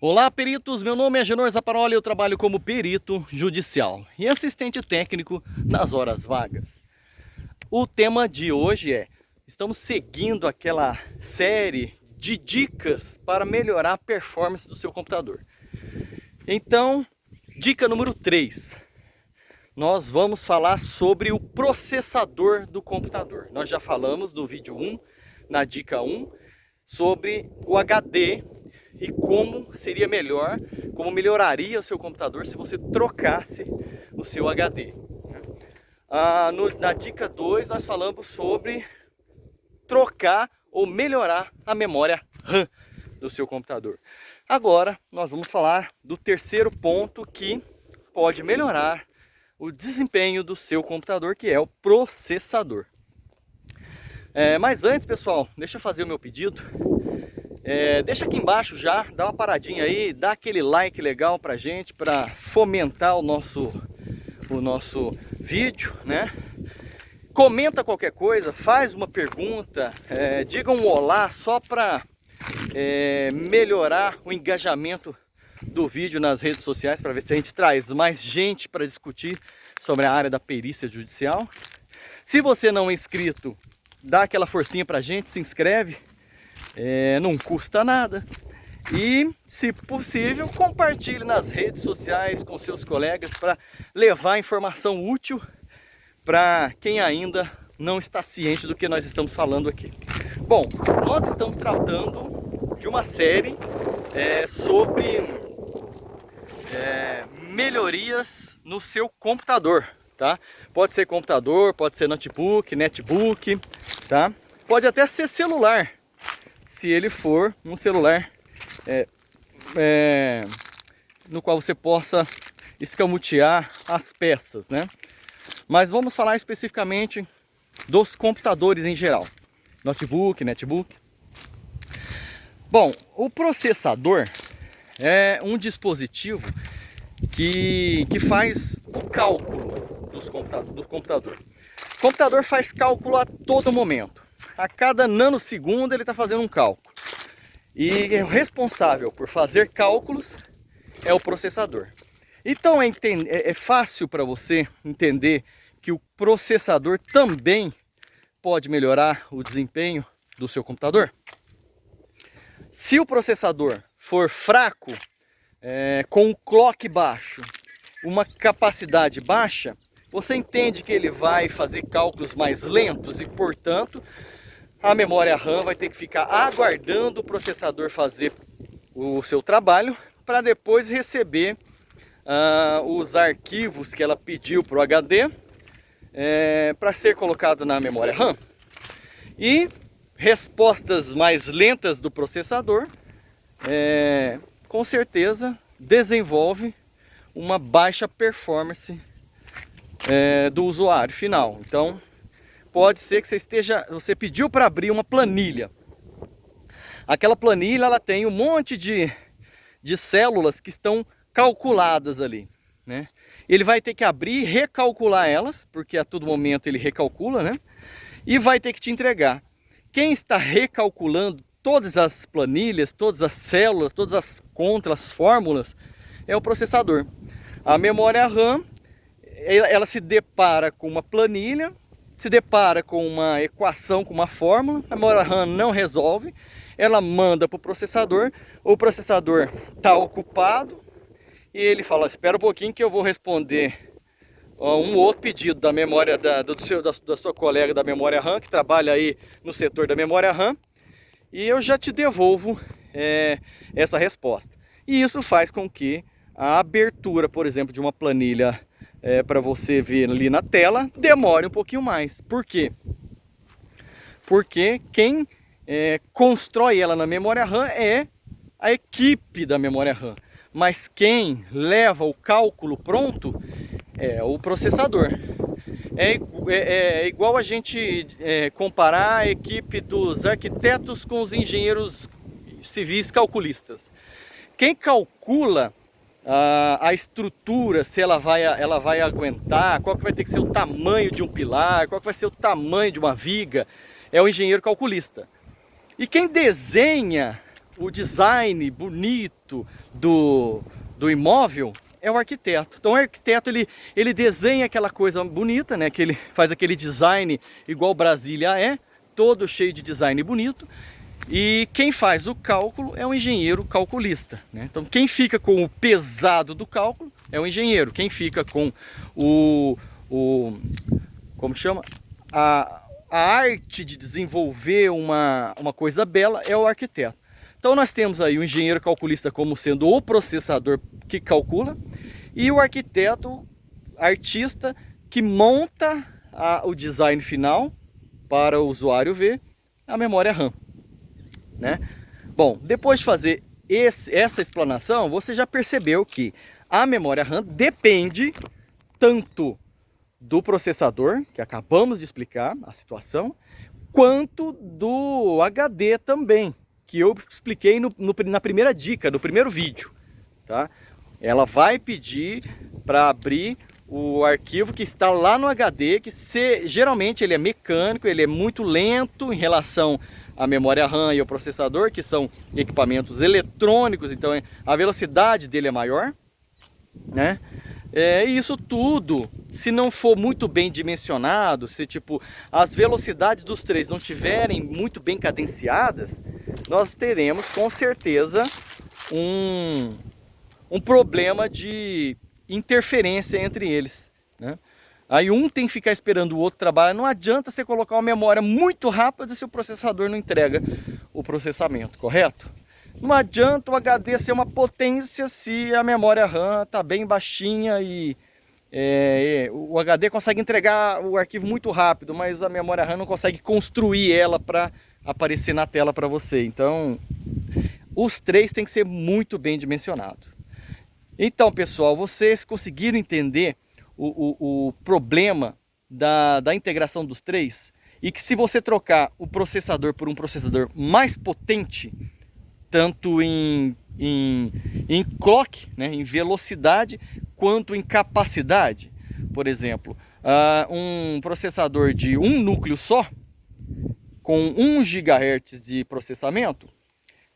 Olá, peritos! Meu nome é Genor Zaparoli e eu trabalho como perito judicial e assistente técnico nas horas vagas. O tema de hoje estamos seguindo aquela série de dicas para melhorar a performance do seu computador. Então, dica número 3. Nós vamos falar sobre o processador do computador. Nós já falamos no vídeo 1, na dica 1, sobre o HD e como seria melhor, como melhoraria o seu computador se você trocasse o seu HD. Na dica 2 nós falamos sobre trocar ou melhorar a memória RAM do seu computador. Agora nós vamos falar do terceiro ponto que pode melhorar o desempenho do seu computador, que é o processador. Mas antes, pessoal, deixa eu fazer o meu pedido. Deixa aqui embaixo já, dá uma paradinha aí, dá aquele like legal pra gente, para fomentar o nosso vídeo, né? Comenta qualquer coisa, faz uma pergunta, diga um olá só para melhorar o engajamento do vídeo nas redes sociais, para ver se a gente traz mais gente para discutir sobre a área da perícia judicial. Se você não é inscrito, dá aquela forcinha pra gente, se inscreve. Não custa nada. E, se possível, compartilhe nas redes sociais com seus colegas para levar informação útil para quem ainda não está ciente do que nós estamos falando aqui. Bom, nós estamos tratando de uma série sobre melhorias no seu computador, tá? Pode ser computador, pode ser notebook, netbook, tá? Pode até ser celular, se ele for um celular no qual você possa escamotear as peças, né? Mas vamos falar especificamente dos computadores em geral, notebook, netbook. Bom, o processador é um dispositivo que faz o cálculo do computador. O computador faz cálculo a todo momento. A cada nanosegundo ele está fazendo um cálculo. E o responsável por fazer cálculos é o processador. Então é fácil para você entender que o processador também pode melhorar o desempenho do seu computador. Se o processador for fraco, com um clock baixo, uma capacidade baixa, você entende que ele vai fazer cálculos mais lentos e, portanto, a memória RAM vai ter que ficar aguardando o processador fazer o seu trabalho para depois receber os arquivos que ela pediu para o HD para ser colocado na memória RAM. E respostas mais lentas do processador com certeza desenvolve uma baixa performance do usuário final. Então pode ser que você pediu para abrir uma planilha. Aquela planilha ela tem um monte de células que estão calculadas ali, né? Ele vai ter que abrir e recalcular elas, porque a todo momento ele recalcula, né? E vai ter que te entregar. Quem está recalculando todas as planilhas, todas as células, todas as contas, as fórmulas, é o processador. A memória RAM, ela se depara com uma planilha, se depara com uma equação, com uma fórmula, a memória RAM não resolve, ela manda para o processador está ocupado e ele fala, espera um pouquinho que eu vou responder um outro pedido da memória da sua colega da memória RAM, que trabalha aí no setor da memória RAM, e eu já te devolvo essa resposta. E isso faz com que a abertura, por exemplo, de uma planilha para você ver ali na tela demore um pouquinho mais. Por quê? Porque quem constrói ela na memória RAM é a equipe da memória RAM, mas quem leva o cálculo pronto é o processador. É igual a gente comparar a equipe dos arquitetos com os engenheiros civis calculistas. Quem calcula a estrutura, se ela vai aguentar, qual que vai ter que ser o tamanho de um pilar, qual que vai ser o tamanho de uma viga, é o engenheiro calculista. E quem desenha o design bonito do imóvel é o arquiteto. Então o arquiteto ele desenha aquela coisa bonita, né? Que ele faz aquele design igual Brasília é, todo cheio de design bonito. E quem faz o cálculo é o engenheiro calculista, né? Então quem fica com o pesado do cálculo é o engenheiro. Quem fica com como chama? A arte de desenvolver uma coisa bela é o arquiteto. Então nós temos aí o engenheiro calculista como sendo o processador que calcula e o arquiteto, artista, que monta o design final para o usuário ver, a memória RAM, né? Bom, depois de fazer essa explanação, você já percebeu que a memória RAM depende tanto do processador, que acabamos de explicar a situação, quanto do HD também, que eu expliquei na primeira dica, no primeiro vídeo, tá? Ela vai pedir para abrir o arquivo que está lá no HD, que geralmente ele é mecânico, ele é muito lento em relação à memória RAM e ao processador, que são equipamentos eletrônicos, então a velocidade dele é maior, né? E isso tudo, se não for muito bem dimensionado, se tipo as velocidades dos três não tiverem muito bem cadenciadas, nós teremos com certeza um problema de interferência entre eles, né? Aí um tem que ficar esperando o outro trabalhar. Não adianta você colocar uma memória muito rápida se o processador não entrega o processamento, correto? Não adianta o HD ser uma potência se a memória RAM está bem baixinha e o HD consegue entregar o arquivo muito rápido, mas a memória RAM não consegue construir ela para aparecer na tela para você. Então, os três têm que ser muito bem dimensionados. Então, pessoal, vocês conseguiram entender o problema da integração dos três? E que se você trocar o processador por um processador mais potente, tanto em clock, né, em velocidade, quanto em capacidade, por exemplo, um processador de um núcleo só, com 1 GHz de processamento,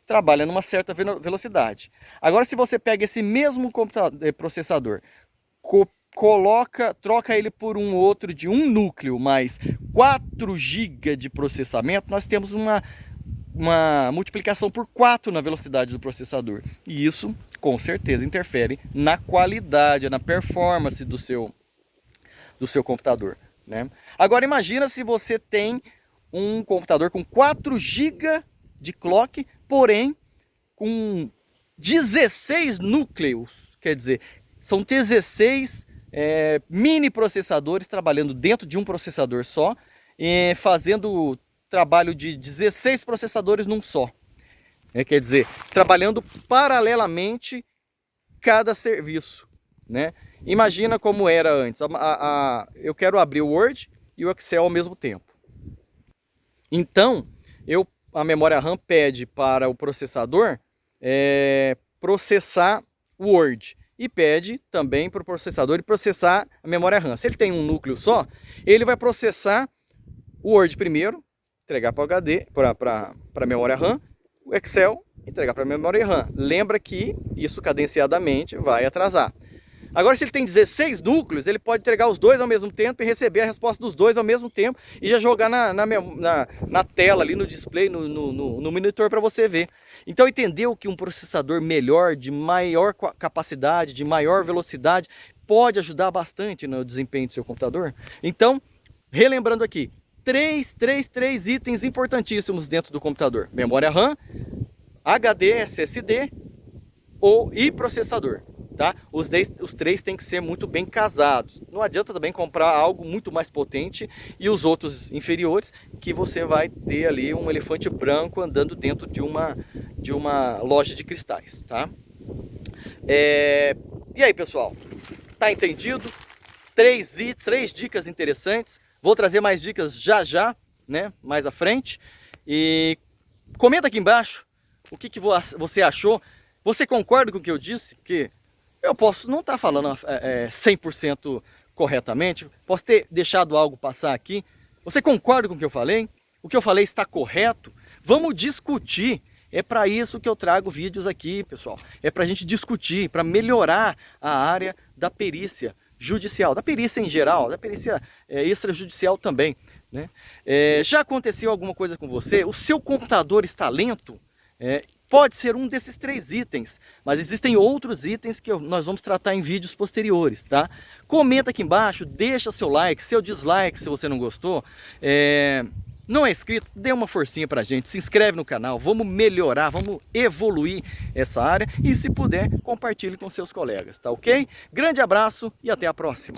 trabalha numa certa velocidade. Agora, se você pega esse mesmo processador, troca ele por um outro de um núcleo mais 4 GB de processamento, nós temos uma multiplicação por 4 na velocidade do processador. E isso, com certeza, interfere na qualidade, na performance do seu computador, né? Agora, imagina se você tem um computador com 4 GB de clock, porém com 16 núcleos, quer dizer, são 16 mini processadores trabalhando dentro de um processador só, fazendo trabalho de 16 processadores num só. Quer dizer, trabalhando paralelamente cada serviço, né? Imagina como era antes. Eu quero abrir o Word e o Excel ao mesmo tempo. Então, a memória RAM pede para o processador processar o Word. E pede também para o processador processar a memória RAM. Se ele tem um núcleo só, ele vai processar o Word primeiro, entregar para o HD, para a memória RAM, o Excel, entregar para a memória RAM. Lembra que isso cadenciadamente vai atrasar. Agora, se ele tem 16 núcleos, ele pode entregar os dois ao mesmo tempo e receber a resposta dos dois ao mesmo tempo e já jogar na tela ali, no display, no monitor para você ver. Então, entendeu que um processador melhor, de maior capacidade, de maior velocidade, pode ajudar bastante no desempenho do seu computador? Então, relembrando aqui, três itens importantíssimos dentro do computador: memória RAM, HD, SSD e processador. Tá? Os três têm que ser muito bem casados. Não adianta também comprar algo muito mais potente e os outros inferiores, que você vai ter ali um elefante branco andando dentro de uma loja de cristais. Tá? E aí, pessoal? Tá entendido? Três dicas interessantes. Vou trazer mais dicas já, né? Mais à frente. E comenta aqui embaixo o que você achou. Você concorda com o que eu disse? Que eu posso não estar falando 100% corretamente, posso ter deixado algo passar aqui. Você concorda com o que eu falei? O que eu falei está correto? Vamos discutir É para isso que eu trago vídeos aqui, pessoal. É para a gente discutir, para melhorar a área da perícia judicial, da perícia em geral, da perícia extrajudicial também, né? Já aconteceu alguma coisa com você? O seu computador está lento? Pode ser um desses 3 itens, mas existem outros itens que nós vamos tratar em vídeos posteriores, tá? Comenta aqui embaixo, deixa seu like, seu dislike se você não gostou. Não é inscrito, dê uma forcinha pra gente, se inscreve no canal, vamos melhorar, vamos evoluir essa área e se puder, compartilhe com seus colegas, tá ok? Grande abraço e até a próxima!